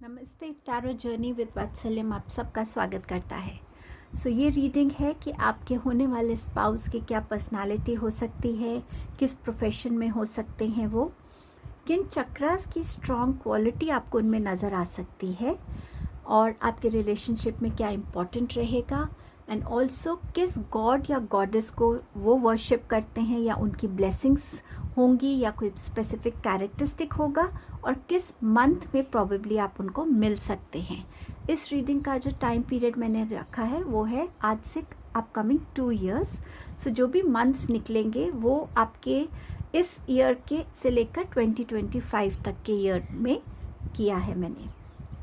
नमस्ते। Tarot journey with वात्सल्यम आप सबका स्वागत करता है। ये रीडिंग है कि आपके होने वाले स्पाउस की क्या पर्सनालिटी हो सकती है, किस प्रोफेशन में हो सकते हैं वो, किन चक्रास की स्ट्रॉन्ग क्वालिटी आपको उनमें नज़र आ सकती है और आपके रिलेशनशिप में क्या इम्पोर्टेंट रहेगा, एंड ऑल्सो किस गॉड या गॉडेस को वो वर्शिप करते हैं या उनकी ब्लेसिंग्स होंगी या कोई स्पेसिफिक कैरेक्टरिस्टिक होगा, और किस मंथ में प्रॉबेबली आप उनको मिल सकते हैं। इस रीडिंग का जो टाइम पीरियड मैंने रखा है वो है आज से अपकमिंग 2 इयर्स। जो भी मंथ्स निकलेंगे वो आपके इस ईयर के से लेकर 2025 तक के ईयर में किया है मैंने।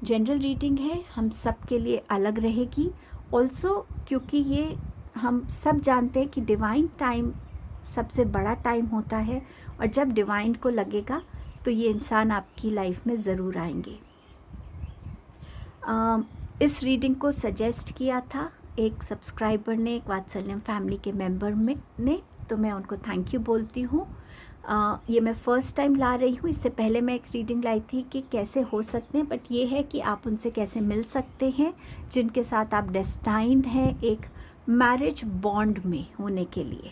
जनरल रीडिंग है, हम सब के लिए अलग रहेगी ऑल्सो, क्योंकि ये हम सब जानते हैं कि डिवाइन टाइम सबसे बड़ा टाइम होता है, और जब डिवाइन को लगेगा तो ये इंसान आपकी लाइफ में ज़रूर आएंगे। इस रीडिंग को सजेस्ट किया था एक सब्सक्राइबर ने, एक वात्सल्यम फैमिली के मेंबर ने, तो मैं उनको थैंक यू बोलती हूँ। ये मैं फ़र्स्ट टाइम ला रही हूँ। इससे पहले मैं एक रीडिंग लाई थी कि कैसे हो सकते हैं, बट ये है कि आप उनसे कैसे मिल सकते हैं जिनके साथ आप डेस्टाइन्ड हैं एक मैरिज बॉन्ड में होने के लिए।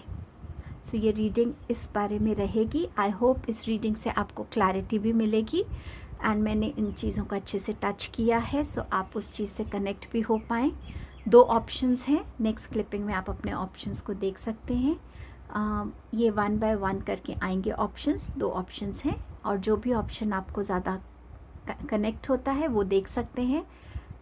ये रीडिंग इस बारे में रहेगी। आई होप इस रीडिंग से आपको क्लैरिटी भी मिलेगी, एंड मैंने इन चीज़ों को अच्छे से टच किया है, आप उस चीज़ से कनेक्ट भी हो पाएँ। 2 ऑप्शंस हैं, नेक्स्ट क्लिपिंग में आप अपने ऑप्शंस को देख सकते हैं। ये 1 बाय 1 करके आएंगे ऑप्शंस, 2 ऑप्शंस हैं, और जो भी ऑप्शन आपको ज़्यादा कनेक्ट होता है वो देख सकते हैं।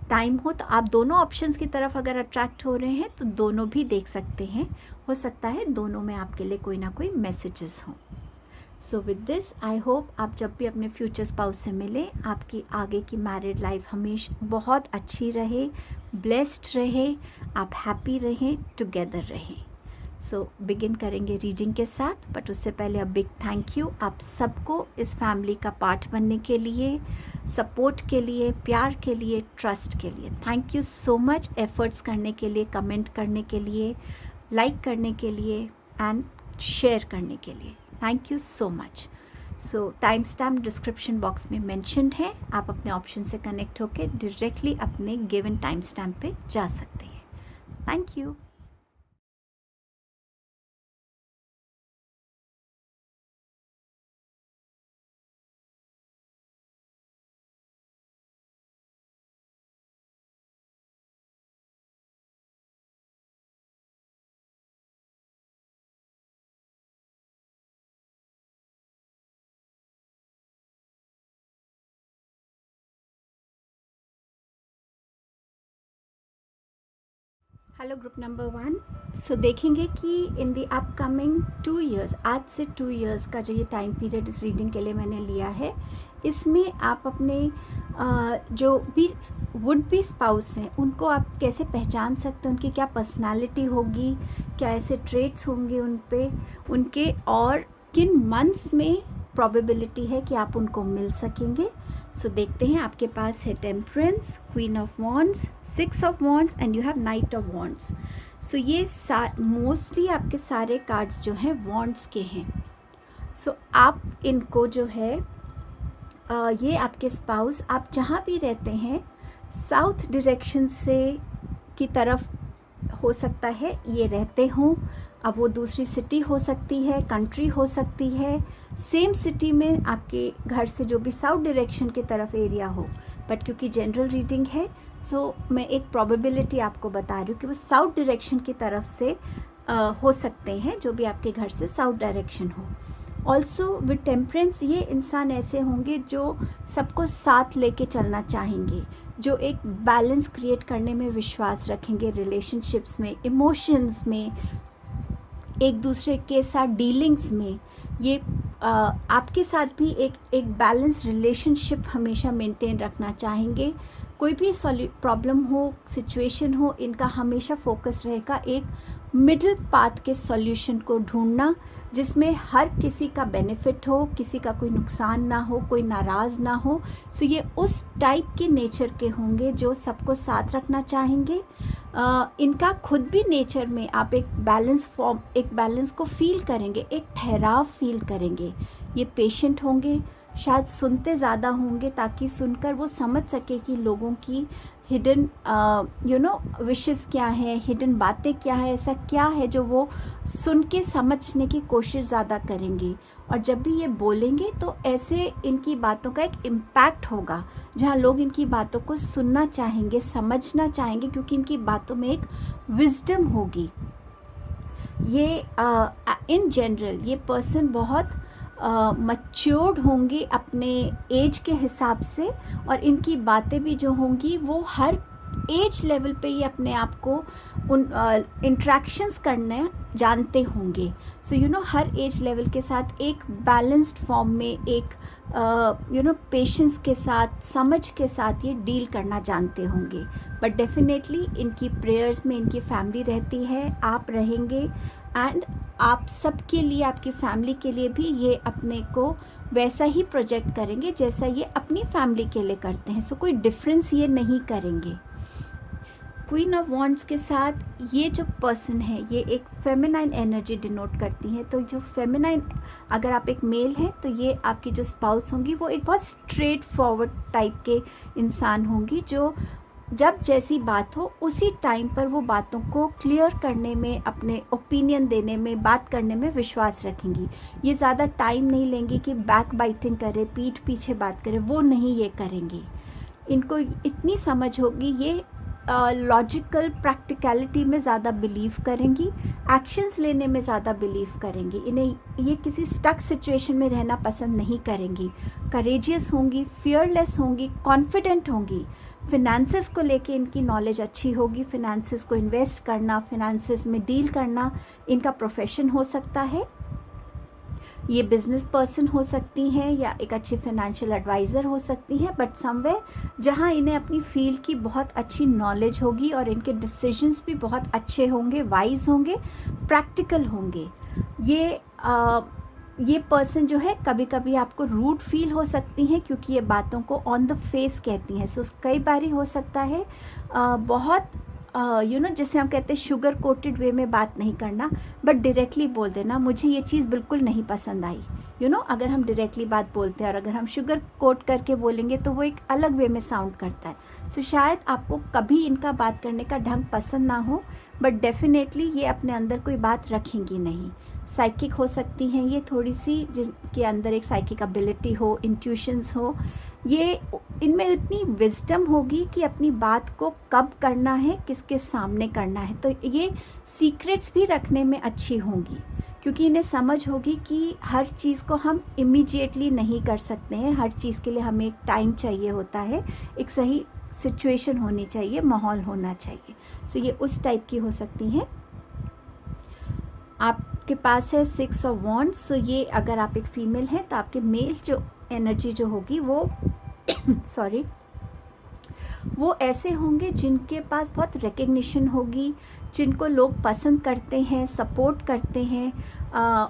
टाइम हो तो आप दोनों ऑप्शंस की तरफ अगर अट्रैक्ट हो रहे हैं तो दोनों भी देख सकते हैं। हो सकता है दोनों में आपके लिए कोई ना कोई मैसेजेस हों। विद दिस आई होप आप जब भी अपने फ्यूचर स्पाउस से मिलें, आपकी आगे की मैरिड लाइफ हमेशा बहुत अच्छी रहे, ब्लेस्ड रहे, आप हैप्पी रहें, टुगेदर रहें। बिगिन करेंगे रीडिंग के साथ, बट उससे पहले अ बिग थैंक यू आप सबको इस फैमिली का पार्ट बनने के लिए, सपोर्ट के लिए, प्यार के लिए, ट्रस्ट के लिए। Thank you so much efforts करने के लिए, कमेंट करने के लिए, लाइक करने के लिए, एंड शेयर करने के लिए। Thank you so much. Time stamp description box में मेंशन्ड है, आप अपने ऑप्शन से कनेक्ट होकर डायरेक्टली अपने गिवन टाइम स्टैम्प पे जा सकते हैं। Thank you. Hello group number 1। देखेंगे कि इन द अपकमिंग 2 इयर्स, आज से 2 इयर्स का जो ये टाइम पीरियड इस रीडिंग के लिए मैंने लिया है, इसमें आप अपने जो भी वुड बी स्पाउस हैं उनको आप कैसे पहचान सकते हैं, उनकी क्या पर्सनालिटी होगी, क्या ऐसे ट्रेट्स होंगे उन पे उनके, और किन मंथ्स में प्रोबेबिलिटी है कि आप उनको मिल सकेंगे। देखते हैं। आपके पास है temperance, queen of wands, 6 of wands, and you have night of wands. ये मोस्टली आपके सारे कार्ड्स जो हैं वॉन्ड्स के हैं। आप इनको जो है ये आपके स्पाउस, आप जहाँ भी रहते हैं साउथ डायरेक्शन से की तरफ हो सकता है ये रहते हों। अब वो दूसरी सिटी हो सकती है, कंट्री हो सकती है, सेम सिटी में आपके घर से जो भी साउथ डायरेक्शन की तरफ एरिया हो, बट क्योंकि जनरल रीडिंग है मैं एक प्रोबेबिलिटी आपको बता रही हूँ कि वो साउथ डायरेक्शन की तरफ से हो सकते हैं, जो भी आपके घर से साउथ डायरेक्शन हो। ऑल्सो विद टेम्परेंस ये इंसान ऐसे होंगे जो सबको साथ लेके चलना चाहेंगे, जो एक बैलेंस क्रिएट करने में विश्वास रखेंगे, रिलेशनशिप्स में, इमोशंस में, एक दूसरे के साथ डीलिंग्स में। ये आपके साथ भी एक बैलेंस रिलेशनशिप हमेशा मेंटेन रखना चाहेंगे। कोई भी प्रॉब्लम हो, सिचुएशन हो, इनका हमेशा फोकस रहेगा एक मिडिल पाथ के सॉल्यूशन को ढूंढना, जिसमें हर किसी का बेनिफिट हो, किसी का कोई नुकसान ना हो, कोई नाराज़ ना हो। ये उस टाइप के नेचर के होंगे जो सबको साथ रखना चाहेंगे। इनका खुद भी नेचर में आप एक बैलेंस को फील करेंगे, एक ठहराव फील करेंगे। ये पेशेंट होंगे, शायद सुनते ज़्यादा होंगे ताकि सुनकर वो समझ सके कि लोगों की हिडन विशेस क्या है, हिडन बातें क्या है, ऐसा क्या है जो वो सुन के समझने की कोशिश ज़्यादा करेंगे। और जब भी ये बोलेंगे तो ऐसे इनकी बातों का एक इम्पैक्ट होगा जहाँ लोग इनकी बातों को सुनना चाहेंगे, समझना चाहेंगे, क्योंकि इनकी बातों में एक विजडम होगी। ये इन जनरल ये पर्सन बहुत मच्योर्ड होंगे अपने एज के हिसाब से, और इनकी बातें भी जो होंगी वो हर एज लेवल पे ही अपने आप को उन इंट्रैक्शंस करने जानते होंगे। सो हर एज लेवल के साथ एक बैलेंस्ड फॉर्म में, एक पेशेंस के साथ, समझ के साथ ये डील करना जानते होंगे। बट डेफिनेटली इनकी प्रेयर्स में इनकी फैमिली रहती है, आप रहेंगे, एंड आप सबके लिए, आपकी फैमिली के लिए भी ये अपने को वैसा ही प्रोजेक्ट करेंगे जैसा ये अपनी फैमिली के लिए करते हैं। सो कोई डिफरेंस ये नहीं करेंगे। क्वीन ऑफ वॉन्ड्स के साथ ये जो पर्सन है ये एक फेमिनाइन एनर्जी डिनोट करती है। तो जो फेमिनाइन, अगर आप एक मेल हैं तो ये आपकी जो स्पाउस होंगी वो एक बहुत स्ट्रेट फॉरवर्ड टाइप के इंसान होंगी, जो जब जैसी बात हो उसी टाइम पर वो बातों को क्लियर करने में, अपने ओपिनियन देने में, बात करने में विश्वास रखेंगी। ये ज़्यादा टाइम नहीं लेंगी कि बैक बाइटिंग करे, पीठ पीछे बात करे, वो नहीं ये करेंगी। इनको इतनी समझ होगी, ये लॉजिकल प्रैक्टिकलिटी में ज़्यादा बिलीव करेंगी, एक्शंस लेने में ज़्यादा बिलीव करेंगी। इन्हें ये किसी स्टक सिचुएशन में रहना पसंद नहीं करेंगी। करेजियस होंगी, फियरलेस होंगी, कॉन्फिडेंट होंगी। फिनेंसेस को लेके इनकी नॉलेज अच्छी होगी। फिनेंसेस को इन्वेस्ट करना, फिनेंसेस में डील करना इनका प्रोफेशन हो सकता है। ये बिजनेस पर्सन हो सकती हैं या एक अच्छी फाइनेंशियल एडवाइज़र हो सकती हैं, बट समवेयर जहाँ इन्हें अपनी फील्ड की बहुत अच्छी नॉलेज होगी और इनके डिसीजंस भी बहुत अच्छे होंगे, वाइज होंगे, प्रैक्टिकल होंगे। ये पर्सन जो है कभी कभी आपको रूड फील हो सकती हैं क्योंकि ये बातों को ऑन द फेस कहती हैं। सो कई बारी हो सकता है बहुत जैसे हम कहते हैं शुगर कोटेड वे में बात नहीं करना, बट डायरेक्टली बोल देना मुझे ये चीज़ बिल्कुल नहीं पसंद आई। अगर हम डायरेक्टली बात बोलते हैं और अगर हम शुगर कोट करके बोलेंगे तो वो एक अलग वे में साउंड करता है। सो शायद आपको कभी इनका बात करने का ढंग पसंद ना हो, बट डेफिनेटली ये अपने अंदर कोई बात रखेंगी नहीं। साइकिक हो सकती हैं ये थोड़ी सी, जिनके अंदर एक साइकिक एबिलिटी हो, इंट्यूशंस हो। ये इनमें इतनी विजडम होगी कि अपनी बात को कब करना है, किसके सामने करना है। तो ये सीक्रेट्स भी रखने में अच्छी होंगी क्योंकि इन्हें समझ होगी कि हर चीज़ को हम इमीडिएटली नहीं कर सकते हैं। हर चीज़ के लिए हमें एक टाइम चाहिए होता है, एक सही सिचुएशन होनी चाहिए, माहौल होना चाहिए। सो ये उस टाइप की हो सकती हैं। आपके पास है 6 ऑफ वॉन्ड्स। सो ये अगर आप एक फीमेल हैं तो आपके मेल जो एनर्जी जो होगी वो वो ऐसे होंगे जिनके पास बहुत रिकग्निशन होगी, जिनको लोग पसंद करते हैं, सपोर्ट करते हैं,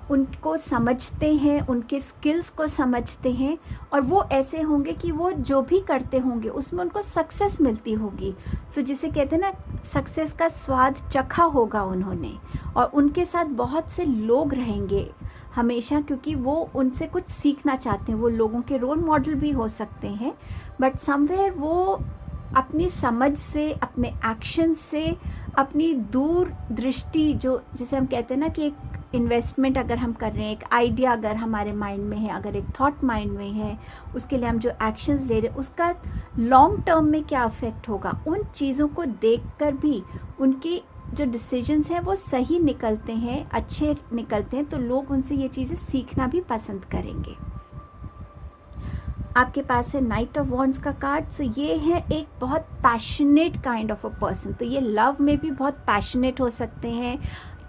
उनको समझते हैं, उनके स्किल्स को समझते हैं, और वो ऐसे होंगे कि वो जो भी करते होंगे उसमें उनको सक्सेस मिलती होगी। सो जिसे कहते हैं ना, सक्सेस का स्वाद चखा होगा उन्होंने, और उनके साथ बहुत से लोग रहेंगे हमेशा क्योंकि वो उनसे कुछ सीखना चाहते हैं। वो लोगों के रोल मॉडल भी हो सकते हैं, बट समवेयर वो अपनी समझ से, अपने एक्शन से, अपनी दूर दृष्टि, जो जिसे हम कहते हैं ना कि एक इन्वेस्टमेंट अगर हम कर रहे हैं, एक आइडिया अगर हमारे माइंड में है, अगर एक थॉट माइंड में है, उसके लिए हम जो एक्शंस ले रहे हैं उसका लॉन्ग टर्म में क्या इफ़ेक्ट होगा, उन चीज़ों को देखकर भी उनकी जो डिसीजंस हैं वो सही निकलते हैं, अच्छे निकलते हैं, तो लोग उनसे ये चीज़ें सीखना भी पसंद करेंगे। आपके पास है नाइट ऑफ वॉन्ड्स का कार्ड। सो ये है एक बहुत passionate kind of a person. तो ये लव में भी बहुत पैशनेट हो सकते हैं,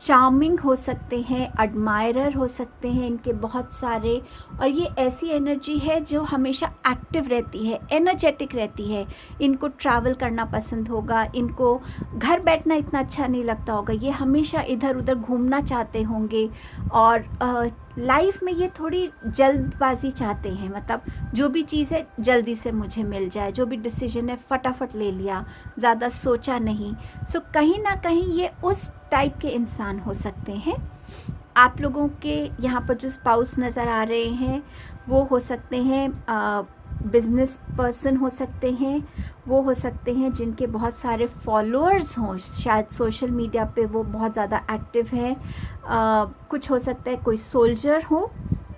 चार्मिंग हो सकते हैं, एडमायरर हो सकते हैं इनके बहुत सारे, और ये ऐसी एनर्जी है जो हमेशा एक्टिव रहती है, एनर्जेटिक रहती है। इनको ट्रैवल करना पसंद होगा, इनको घर बैठना इतना अच्छा नहीं लगता होगा, ये हमेशा इधर उधर घूमना चाहते होंगे, और लाइफ में ये थोड़ी जल्दबाजी चाहते हैं, मतलब जो भी चीज़ है जल्दी से मुझे मिल जाए, जो भी डिसीजन है फटाफट ले लिया, ज़्यादा सोचा नहीं। सो कहीं ना कहीं ये उस टाइप के इंसान हो सकते हैं। आप लोगों के यहाँ पर जो स्पाउस नज़र आ रहे हैं वो हो सकते हैं बिजनेस पर्सन हो सकते हैं, वो हो सकते हैं जिनके बहुत सारे फॉलोअर्स हों, शायद सोशल मीडिया पे वो बहुत ज़्यादा एक्टिव हैं। कुछ हो सकता है कोई सोल्जर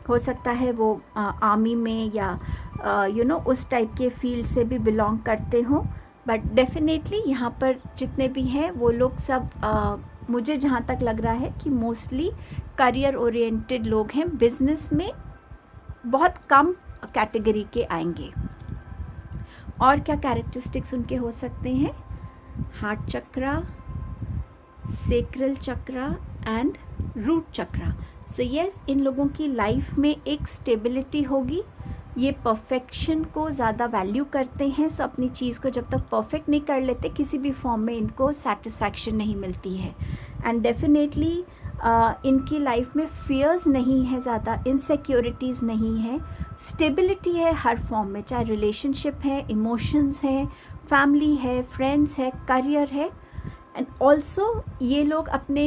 हो सकता है वो आर्मी में या उस टाइप के फील्ड से भी बिलोंग करते हों। बट डेफिनेटली यहाँ पर जितने भी हैं वो लोग सब मुझे जहाँ तक लग रहा है कि मोस्टली करियर ओरिएंटेड लोग हैं। बिजनेस में बहुत कम कैटेगरी के आएंगे। और क्या कैरेक्टरिस्टिक्स उनके हो सकते हैं? Heart chakra, sacral chakra and root chakra. So yes, इन लोगों की लाइफ में एक स्टेबिलिटी होगी। ये परफेक्शन को ज़्यादा वैल्यू करते हैं। सो अपनी चीज़ को जब तक परफेक्ट नहीं कर लेते किसी भी फॉर्म में इनको सेटिस्फैक्शन नहीं मिलती है। एंड डेफिनेटली इनकी लाइफ में फियर्स नहीं है, ज़्यादा इनसिक्योरिटीज़ नहीं है, स्टेबिलिटी है हर फॉर्म में, चाहे रिलेशनशिप है, इमोशंस हैं, फैमिली है, फ्रेंड्स है, करियर है। एंड ऑल्सो ये लोग अपने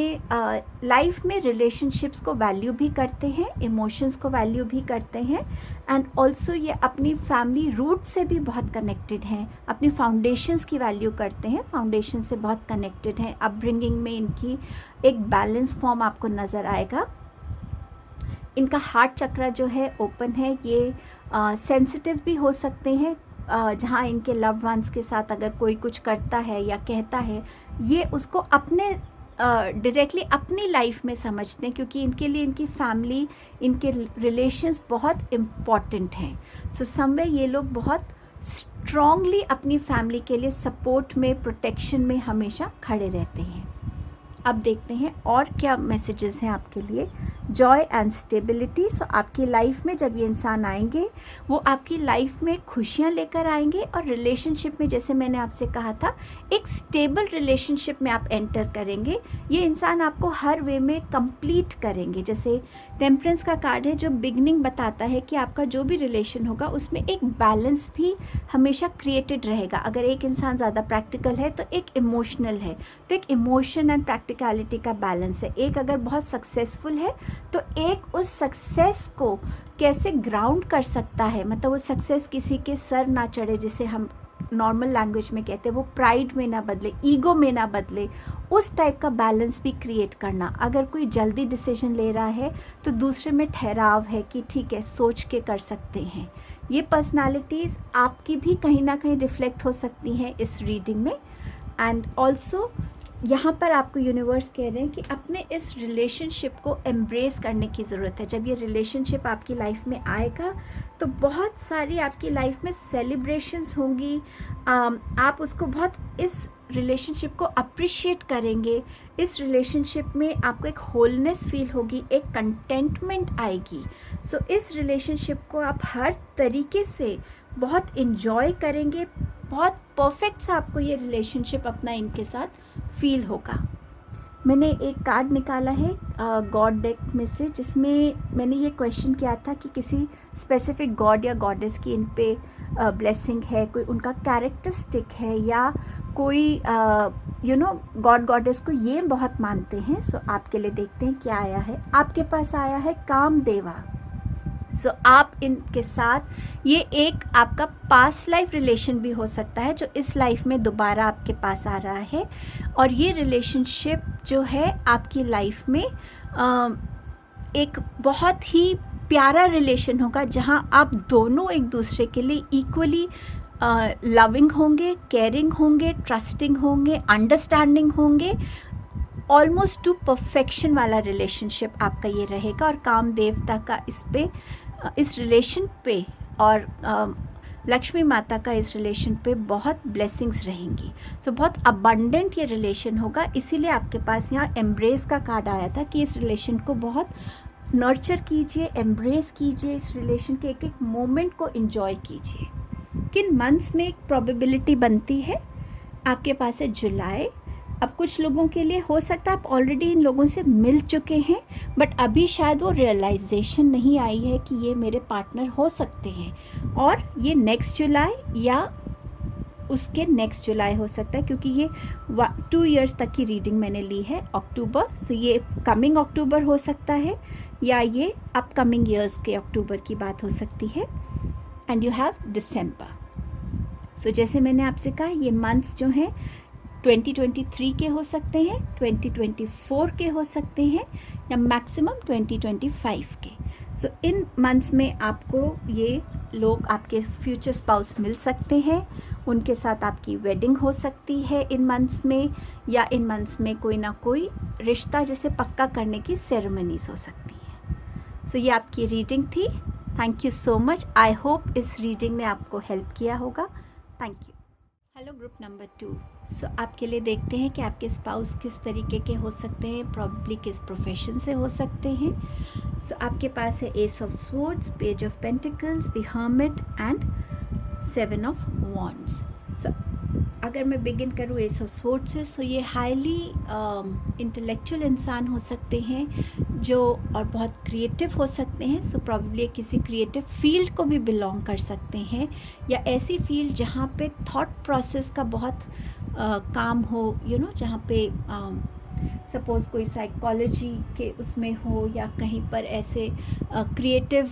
लाइफ में रिलेशनशिप्स को वैल्यू भी करते हैं, इमोशंस को वैल्यू भी करते हैं। एंड ऑल्सो ये अपनी फैमिली रूट से भी बहुत कनेक्टेड हैं, अपनी फाउंडेशंस की वैल्यू करते हैं, फाउंडेशन से बहुत कनेक्टेड हैं। अपब्रिंगिंग में इनकी एक बैलेंस फॉर्म आपको नज़र आएगा। इनका हार्ट चक्रा जो है ओपन है। ये सेंसिटिव भी हो सकते हैं, जहाँ इनके लव वंस के साथ अगर कोई कुछ करता है या कहता है, ये उसको अपने डायरेक्टली अपनी लाइफ में समझते हैं, क्योंकि इनके लिए इनकी फैमिली, इनके रिलेशंस बहुत इम्पॉर्टेंट हैं। सो समवे ये लोग बहुत स्ट्रॉन्गली अपनी फैमिली के लिए सपोर्ट में, प्रोटेक्शन में हमेशा खड़े रहते हैं। अब देखते हैं और क्या मैसेजेस हैं आपके लिए। Joy and stability. सो आपकी लाइफ में जब ये इंसान आएंगे वो आपकी लाइफ में खुशियाँ लेकर आएंगे, और रिलेशनशिप में, जैसे मैंने आपसे कहा था, एक स्टेबल रिलेशनशिप में आप एंटर करेंगे। ये इंसान आपको हर वे में कंप्लीट करेंगे। जैसे टेम्परेंस का कार्ड है जो बिगनिंग बताता है कि आपका जो भी रिलेशन होगा उसमें एक बैलेंस भी हमेशा क्रिएटेड रहेगा। अगर एक इंसान ज़्यादा प्रैक्टिकल है तो एक इमोशनल है, तो एक इमोशन एंड प्रैक्टिकलिटी का बैलेंस है। एक अगर बहुत सक्सेसफुल है तो एक उस सक्सेस को कैसे ग्राउंड कर सकता है, मतलब वो सक्सेस किसी के सर ना चढ़े, जिसे हम नॉर्मल लैंग्वेज में कहते हैं, वो प्राइड में ना बदले, ईगो में ना बदले, उस टाइप का बैलेंस भी क्रिएट करना। अगर कोई जल्दी डिसीजन ले रहा है तो दूसरे में ठहराव है कि ठीक है, सोच के कर सकते हैं। ये पर्सनालिटीज़ आपकी भी कहीं ना कहीं रिफ्लेक्ट हो सकती हैं इस रीडिंग में। एंड ऑल्सो यहाँ पर आपको यूनिवर्स कह रहे हैं कि अपने इस रिलेशनशिप को एम्ब्रेस करने की ज़रूरत है। जब ये रिलेशनशिप आपकी लाइफ में आएगा तो बहुत सारी आपकी लाइफ में सेलिब्रेशंस होंगी। आप उसको बहुत, इस रिलेशनशिप को अप्रिशिएट करेंगे। इस रिलेशनशिप में आपको एक होलनेस फील होगी, एक कंटेंटमेंट आएगी। सो इस रिलेशनशिप को आप हर तरीके से बहुत इन्जॉय करेंगे। बहुत परफेक्ट सा आपको ये रिलेशनशिप अपना इनके साथ फील होगा। मैंने एक कार्ड निकाला है गॉड डेक में से, जिसमें मैंने ये क्वेश्चन किया था कि किसी स्पेसिफिक गॉड या गॉडेस की इन पे ब्लेसिंग है, कोई उनका कैरेक्टरिस्टिक है, या कोई गॉड गॉडेस को ये बहुत मानते हैं। सो आपके लिए देखते हैं क्या आया है। आपके पास आया है कामदेवा। सो आप इनके साथ, ये एक आपका पास्ट लाइफ रिलेशन भी हो सकता है जो इस लाइफ में दोबारा आपके पास आ रहा है। और ये रिलेशनशिप जो है आपकी लाइफ में एक बहुत ही प्यारा रिलेशन होगा, जहाँ आप दोनों एक दूसरे के लिए इक्वली लविंग होंगे, केयरिंग होंगे, ट्रस्टिंग होंगे, अंडरस्टैंडिंग होंगे। ऑलमोस्ट टू परफेक्शन वाला रिलेशनशिप आपका ये रहेगा। और काम देवता का इस रिलेशन पे और लक्ष्मी माता का इस रिलेशन पे बहुत ब्लेसिंग्स रहेंगी। सो बहुत अबंडेंट ये रिलेशन होगा। इसीलिए आपके पास यहाँ एम्ब्रेस का कार्ड आया था कि इस रिलेशन को बहुत नर्चर कीजिए, एम्ब्रेस कीजिए, इस रिलेशन के एक एक मोमेंट को एंजॉय कीजिए। किन मंथ्स में एक प्रोबेबिलिटी बनती है? आपके पास है जुलाई। अब कुछ लोगों के लिए हो सकता है आप ऑलरेडी इन लोगों से मिल चुके हैं, बट अभी शायद वो रियलाइजेशन नहीं आई है कि ये मेरे पार्टनर हो सकते हैं, और ये नेक्स्ट जुलाई या उसके नेक्स्ट जुलाई हो सकता है, क्योंकि ये 2 इयर्स तक की रीडिंग मैंने ली है अक्टूबर, सो ये कमिंग अक्टूबर हो सकता है या ये अपकमिंग ईयर्स के अक्टूबर की बात हो सकती है। एंड यू हैव दिसंबर। सो जैसे मैंने आपसे कहा, ये मंथ्स जो हैं 2023 के हो सकते हैं, 2024 के हो सकते हैं या मैक्सिमम 2025 के। सो इन मंथ्स में आपको ये लोग आपके फ्यूचर स्पाउस मिल सकते हैं, उनके साथ आपकी वेडिंग हो सकती है इन मंथ्स में, या इन मंथ्स में कोई ना कोई रिश्ता जैसे पक्का करने की सेरेमनीज हो सकती हैं। सो ये आपकी रीडिंग थी। Thank you so much. I hope इस रीडिंग ने आपको हेल्प किया होगा। Thank you. Hello group number 2। सो आपके लिए देखते हैं कि आपके स्पाउस किस तरीके के हो सकते हैं, प्रॉब्ली किस प्रोफेशन से हो सकते हैं। सो आपके पास है ace of swords, page of pentacles, the hermit and 7 of wands. So अगर मैं बिगिन करूँ एस ऑफ स्वॉर्ड्स से, सो ये हाईली इंटेलेक्चुअल इंसान हो सकते हैं जो और बहुत क्रिएटिव हो सकते हैं। सो प्रॉब्ली किसी क्रिएटिव फील्ड को भी बिलोंग कर सकते हैं, या ऐसी फील्ड जहाँ पे थॉट प्रोसेस का बहुत काम हो, जहाँ पे सपोज़ कोई साइकोलॉजी के उसमें हो, या कहीं पर ऐसे क्रिएटिव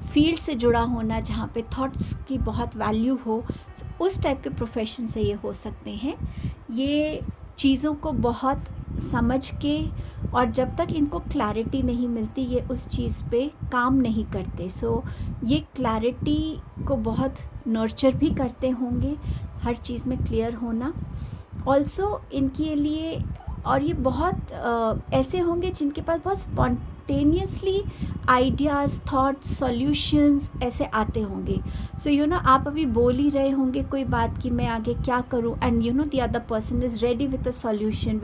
फील्ड से जुड़ा होना जहाँ पे थॉट्स की बहुत वैल्यू हो। उस टाइप के प्रोफेशन से ये हो सकते हैं। ये चीज़ों को बहुत समझ के, और जब तक इनको क्लैरिटी नहीं मिलती ये उस चीज़ पे काम नहीं करते। सो ये क्लैरिटी को बहुत नर्चर भी करते होंगे, हर चीज़ में क्लियर होना। ऑल्सो इनके लिए, और ये बहुत ऐसे होंगे जिनके पास बहुत स्पॉन्टेनियसली आइडियाज़, थॉट्स, सॉल्यूशंस ऐसे आते होंगे। सो आप अभी बोल ही रहे होंगे कोई बात कि मैं आगे क्या करूं, and the other person is ready with a solution,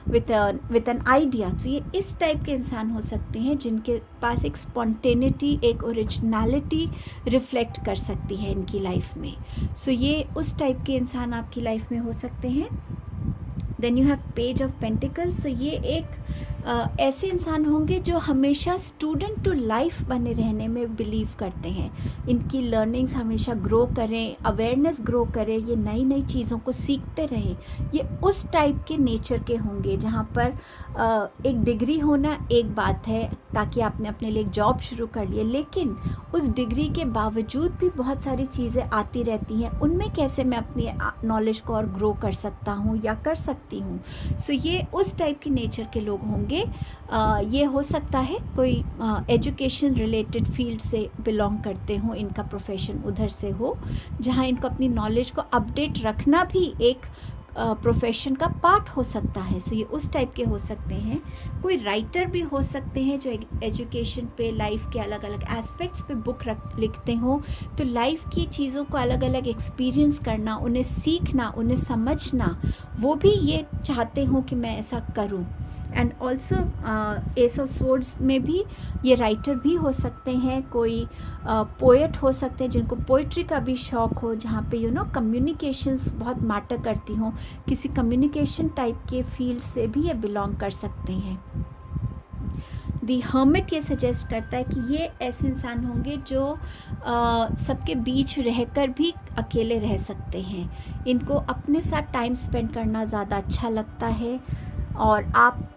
with an idea. तो ये इस टाइप के इंसान हो सकते हैं जिनके पास एक स्पॉन्टेनिटी, एक ओरिजिनलिटी रिफ्लेक्ट कर सकती है इनकी लाइफ में। सो ये उस टाइप के इंसान आपकी लाइफ में हो सकते हैं। Then you have page of pentacles. So ये एक ऐसे इंसान होंगे जो हमेशा स्टूडेंट टू लाइफ बने रहने में बिलीव करते हैं। इनकी लर्निंग्स हमेशा ग्रो करें, अवेयरनेस ग्रो करें, ये नई नई चीज़ों को सीखते रहें। ये उस टाइप के नेचर के होंगे जहाँ पर एक डिग्री होना एक बात है, ताकि आपने अपने लिए एक जॉब शुरू कर लिए, लेकिन उस डिग्री के बावजूद भी बहुत सारी चीज़ें आती रहती हैं, उनमें कैसे मैं अपनी नॉलेज को और ग्रो कर सकता हूँ या कर सकती हूँ। सो ये उस टाइप के नेचर के लोग होंगे। ये हो सकता है कोई एजुकेशन रिलेटेड फील्ड से बिलोंग करते हो, इनका प्रोफेशन उधर से हो, जहाँ इनको अपनी नॉलेज को अपडेट रखना भी एक प्रोफेशन का पार्ट हो सकता है। सो ये उस टाइप के हो सकते हैं। कोई राइटर भी हो सकते हैं जो एजुकेशन पे, लाइफ के अलग अलग एस्पेक्ट्स पे बुक लिखते हो। तो लाइफ की चीज़ों को अलग अलग एक्सपीरियंस करना, उन्हें सीखना, उन्हें समझना, वो भी ये चाहते हो कि मैं ऐसा करूं। And also S of swords में भी ये राइटर भी हो सकते हैं, कोई पोएट हो सकते हैं जिनको पोइट्री का भी शौक़ हो, जहाँ पे कम्युनिकेशंस बहुत मैटर करती हों, किसी कम्युनिकेशन टाइप के फील्ड से भी ये बिलोंग कर सकते हैं। दी हर्मिट ये सजेस्ट करता है कि ये ऐसे इंसान होंगे जो सबके बीच रहकर भी अकेले रह सकते हैं। इनको अपने साथ टाइम स्पेंड करना ज़्यादा अच्छा लगता है। और आप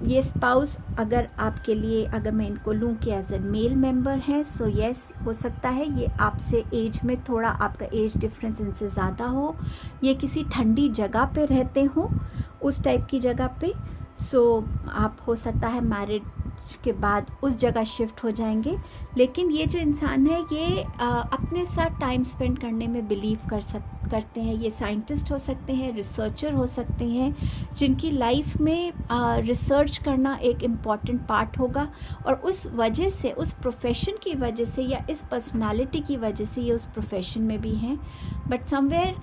ये स्पाउस अगर आपके लिए, अगर मैं इनको लूँ कि एज ए मेल मेंबर हैं, सो येस हो सकता है ये आपसे एज में थोड़ा आपका एज डिफरेंस इनसे ज़्यादा हो, ये किसी ठंडी जगह पे रहते हो, उस टाइप की जगह पे। सो आप हो सकता है मैरिज के बाद उस जगह शिफ्ट हो जाएंगे। लेकिन ये जो इंसान है ये अपने साथ टाइम स्पेंड करने में बिलीव करते हैं। ये साइंटिस्ट हो सकते हैं, रिसर्चर हो सकते हैं, जिनकी लाइफ में रिसर्च करना एक इम्पॉर्टेंट पार्ट होगा, और उस वजह से, उस प्रोफेशन की वजह से या इस पर्सनालिटी की वजह से ये उस प्रोफेशन में भी हैं। बट समवेयर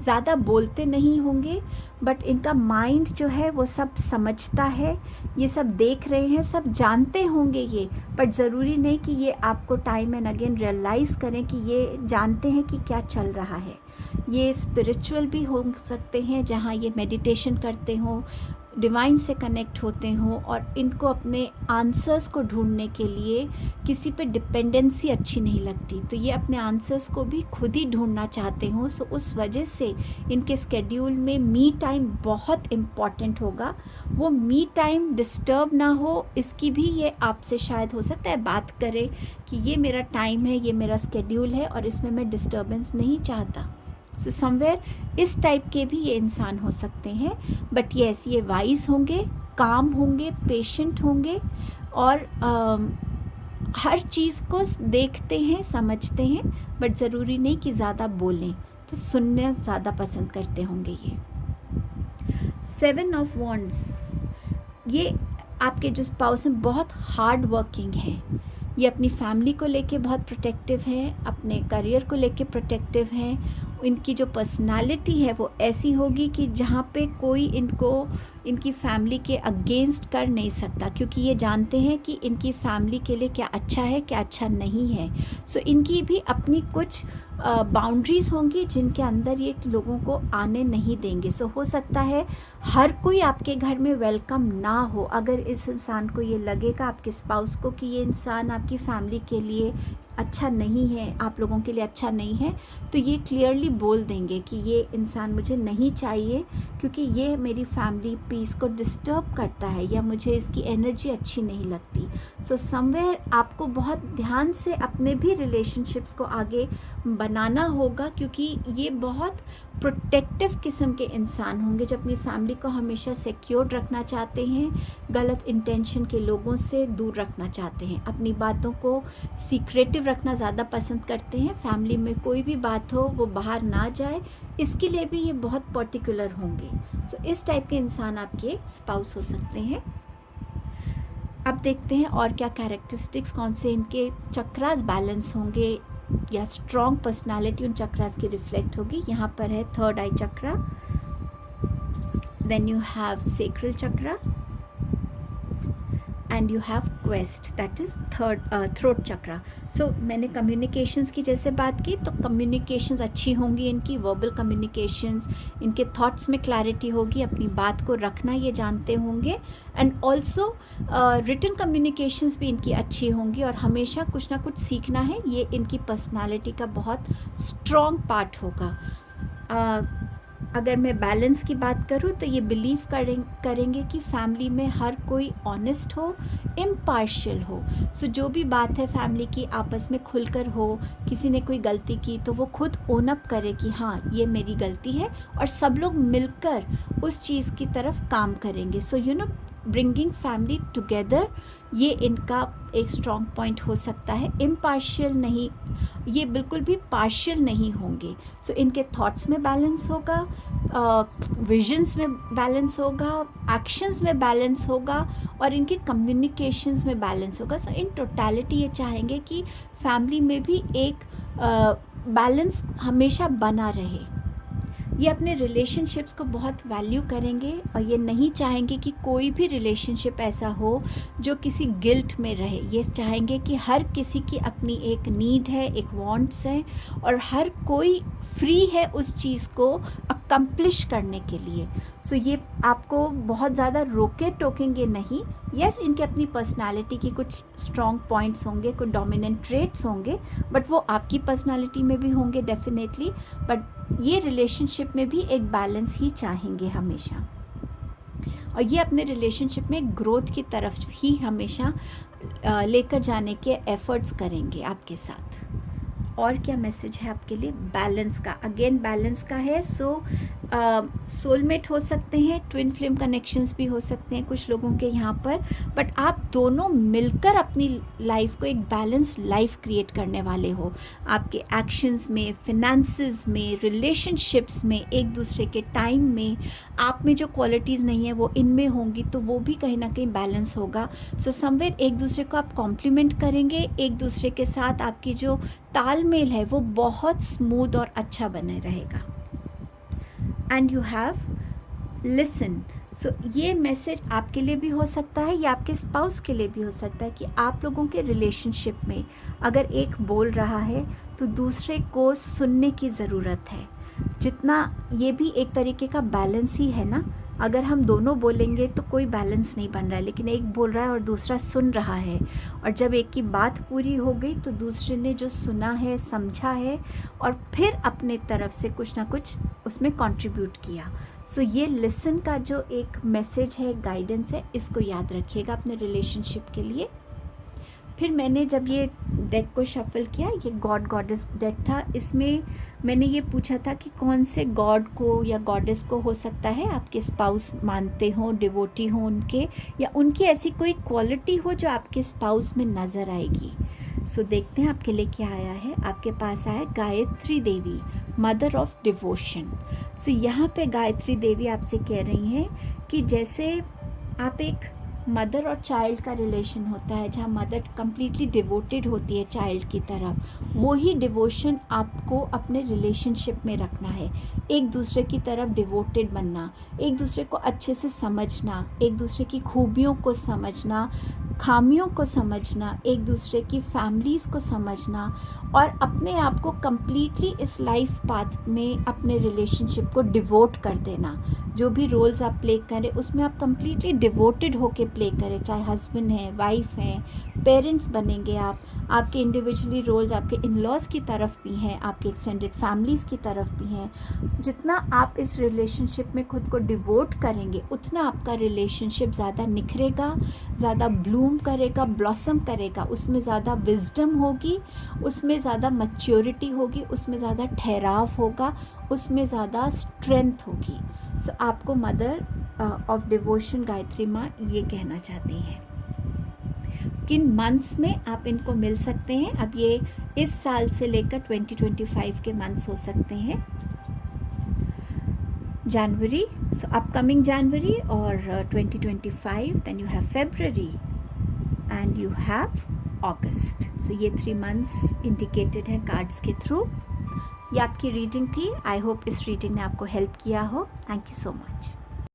ज़्यादा बोलते नहीं होंगे, बट इनका माइंड जो है वो सब समझता है, ये सब देख रहे हैं, सब जानते होंगे ये, बट ज़रूरी नहीं कि ये आपको टाइम एंड अगेन रियलाइज़ करें कि ये जानते हैं कि क्या चल रहा है। ये स्पिरिचुअल भी हो सकते हैं, जहाँ ये मेडिटेशन करते हों, डिवाइन से कनेक्ट होते हो और इनको अपने आंसर्स को ढूंढने के लिए किसी पे डिपेंडेंसी अच्छी नहीं लगती, तो ये अपने आंसर्स को भी खुद ही ढूंढना चाहते हो। सो उस वजह से इनके स्केड्यूल में मी टाइम बहुत इम्पॉर्टेंट होगा। वो मी टाइम डिस्टर्ब ना हो, इसकी भी ये आपसे शायद हो सकता है बात करें कि ये मेरा टाइम है, ये मेरा स्केड्यूल है और इसमें मैं डिस्टर्बेंस नहीं चाहता। सो समवेयर इस टाइप के भी ये इंसान हो सकते हैं। बट येस, ये वाइज होंगे, काम होंगे, पेशेंट होंगे और हर चीज़ को देखते हैं, समझते हैं, बट ज़रूरी नहीं कि ज़्यादा बोलें, तो सुनना ज़्यादा पसंद करते होंगे ये। 7 ऑफ वॉन्ड्स, ये आपके जो स्पाउस हैं बहुत हार्ड वर्किंग हैं। ये अपनी फैमिली को लेके बहुत प्रोटेक्टिव हैं, अपने करियर को लेके प्रोटेक्टिव हैं। इनकी जो पर्सनालिटी है वो ऐसी होगी कि जहाँ पे कोई इनको इनकी फैमिली के अगेंस्ट कर नहीं सकता, क्योंकि ये जानते हैं कि इनकी फैमिली के लिए क्या अच्छा है, क्या अच्छा नहीं है। सो इनकी भी अपनी कुछ बाउंड्रीज़ होंगी जिनके अंदर ये लोगों को आने नहीं देंगे। सो हो सकता है हर कोई आपके घर में वेलकम ना हो। अगर इस इंसान को ये लगेगा, आपके स्पाउस को, कि ये इंसान आपकी फैमिली के लिए अच्छा नहीं है, आप लोगों के लिए अच्छा नहीं है, तो ये क्लियरली बोल देंगे कि ये इंसान मुझे नहीं चाहिए क्योंकि ये मेरी फैमिली पीस को डिस्टर्ब करता है या मुझे इसकी एनर्जी अच्छी नहीं लगती। सो समवेयर आपको बहुत ध्यान से अपने भी रिलेशनशिप्स को आगे बनाना होगा, क्योंकि ये बहुत प्रोटेक्टिव किस्म के इंसान होंगे जो अपनी फैमिली को हमेशा सिक्योर रखना चाहते हैं, गलत इंटेंशन के लोगों से दूर रखना चाहते हैं, अपनी बातों को सीक्रेटिव रखना ज़्यादा पसंद करते हैं। फैमिली में कोई भी बात हो वो बाहर ना जाए, इसके लिए भी ये बहुत पर्टिकुलर होंगे। सो इस टाइप के इंसान आपके स्पाउस हो सकते हैं। अब देखते हैं और क्या कैरेक्टरिस्टिक्स, कौन से इनके चक्रास बैलेंस होंगे या स्ट्रॉन्ग पर्सनालिटी उन चक्रास की रिफ्लेक्ट होगी। यहाँ पर है third eye chakra, then you have sacral chakra and you have quest, that is throat chakra. So मैंने कम्युनिकेशंस की जैसे बात की, तो कम्युनिकेशंस अच्छी होंगी इनकी, वर्बल कम्युनिकेशंस, इनके थॉट्स में क्लैरिटी होगी, अपनी बात को रखना ये जानते होंगे। एंड ऑल्सो रिटन कम्युनिकेशंस भी इनकी अच्छी होंगी और हमेशा कुछ ना कुछ सीखना है, ये इनकी पर्सनालिटी का बहुत स्ट्रॉन्ग पार्ट होगा। अगर मैं बैलेंस की बात करूँ तो ये बिलीव करेंगे कि फैमिली में हर कोई ऑनेस्ट हो, इम्पार्शियल हो। सो जो भी बात है फैमिली की आपस में खुलकर हो, किसी ने कोई गलती की तो वो खुद ओन अप करे कि हाँ ये मेरी गलती है, और सब लोग मिलकर उस चीज़ की तरफ काम करेंगे। So you know, bringing family together, ये इनका एक स्ट्रॉन्ग पॉइंट हो सकता है। इम्पार्शियल नहीं, ये बिल्कुल भी पार्शियल नहीं होंगे। सो इनके थॉट्स में बैलेंस होगा, विजन्स में बैलेंस होगा, एक्शंस में बैलेंस होगा और इनके कम्युनिकेशंस में बैलेंस होगा। सो इन टोटलिटी ये चाहेंगे कि फैमिली में भी एक बैलेंस हमेशा बना रहे। ये अपने रिलेशनशिप्स को बहुत वैल्यू करेंगे और ये नहीं चाहेंगे कि कोई भी रिलेशनशिप ऐसा हो जो किसी गिल्ट में रहे। ये चाहेंगे कि हर किसी की अपनी एक नीड है, एक वांट्स हैं और हर कोई फ्री है उस चीज़ को अकम्प्लिश करने के लिए। सो ये आपको बहुत ज़्यादा रोके टोकेंगे नहीं। यस, इनके अपनी पर्सनालिटी की कुछ स्ट्रॉन्ग पॉइंट्स होंगे, कुछ डोमिनेंट ट्रेट्स होंगे, बट वो आपकी पर्सनालिटी में भी होंगे डेफिनेटली। बट ये रिलेशनशिप में भी एक बैलेंस ही चाहेंगे हमेशा, और ये अपने रिलेशनशिप में ग्रोथ की तरफ ही हमेशा लेकर जाने के एफर्ट्स करेंगे आपके साथ। और क्या मैसेज है आपके लिए बैलेंस का? अगेन बैलेंस का है। सो सोलमेट हो सकते हैं, ट्विन फ्लेम कनेक्शंस भी हो सकते हैं कुछ लोगों के यहाँ पर, बट आप दोनों मिलकर अपनी लाइफ को एक बैलेंस लाइफ क्रिएट करने वाले हो। आपके एक्शंस में, फिनेंसेस में, रिलेशनशिप्स में, एक दूसरे के टाइम में, आप में जो क्वालिटीज़ नहीं है वो इनमें होंगी, तो वो भी कहीं ना कहीं बैलेंस होगा। सो समवेयर एक दूसरे को आप कॉम्प्लीमेंट करेंगे, एक दूसरे के साथ आपकी जो तालमेल है वो बहुत स्मूथ और अच्छा बने रहेगा। And you have listen. So ये मैसेज आपके लिए भी हो सकता है या आपके स्पाउस के लिए भी हो सकता है कि आप लोगों के रिलेशनशिप में अगर एक बोल रहा है तो दूसरे को सुनने की ज़रूरत है। जितना ये भी एक तरीके का बैलेंस ही है ना, अगर हम दोनों बोलेंगे तो कोई बैलेंस नहीं बन रहा है, लेकिन एक बोल रहा है और दूसरा सुन रहा है, और जब एक की बात पूरी हो गई तो दूसरे ने जो सुना है, समझा है और फिर अपने तरफ से कुछ ना कुछ उसमें कंट्रीब्यूट किया। सो ये लिसन का जो एक मैसेज है, गाइडेंस है, इसको याद रखिएगा अपने रिलेशनशिप के लिए। फिर मैंने जब ये डेक को शफल किया, ये गॉड गॉडेस डेक था, इसमें मैंने ये पूछा था कि कौन से गॉड को या गॉडेस को हो सकता है आपके स्पाउस मानते हो, डिवोटी हो उनके, या उनकी ऐसी कोई क्वालिटी हो जो आपके स्पाउस में नज़र आएगी। सो देखते हैं आपके लिए क्या आया है। आपके पास आया Gayatri Devi, mother of devotion. सो यहाँ पे गायत्री देवी आपसे कह रही हैं कि जैसे आप एक मदर और चाइल्ड का रिलेशन होता है, जहाँ मदर कम्प्लीटली डिवोटेड होती है चाइल्ड की तरफ, वो ही डिवोशन आपको अपने रिलेशनशिप में रखना है। एक दूसरे की तरफ डिवोटेड बनना, एक दूसरे को अच्छे से समझना, एक दूसरे की खूबियों को समझना, खामियों को समझना, एक दूसरे की फैमिलीज़ को समझना, और अपने आप को कम्प्लीटली इस लाइफ पाथ में अपने रिलेशनशिप को डिवोट कर देना। जो भी रोल्स आप प्ले करें उसमें आप कम्प्लीटली डिवोटेड होके प्ले करें, चाहे हस्बैंड हैं, वाइफ हैं, पेरेंट्स बनेंगे आप, आपके इंडिविजुअली रोल्स आपके इन लॉज की तरफ भी हैं, आपके एक्सटेंडेड फैमिलीज़ की तरफ भी हैं। जितना आप इस रिलेशनशिप में खुद को डिवोट करेंगे उतना आपका रिलेशनशिप ज़्यादा निखरेगा, ज़्यादा ब्लूम करेगा, ब्लॉसम करेगा, उसमें ज़्यादा विजडम होगी, उसमें ज़्यादा मैच्योरिटी होगी, उसमें ज़्यादा ठहराव होगा, उसमें ज़्यादा स्ट्रेंथ होगी। सो आपको मदर ऑफ डिवोशन गायत्री माँ ये कहना चाहती हैं। किन मंथ्स में आप इनको मिल सकते हैं? अब ये इस साल से लेकर 2025 के मंथ्स हो सकते हैं। जनवरी, सो अपकमिंग जनवरी, और 2025, then you have February and you have August. So ये 3 मंथ्स इंडिकेटेड हैं कार्ड्स के थ्रू। ये आपकी रीडिंग थी। आई होप इस रीडिंग ने आपको हेल्प किया हो। Thank you so much.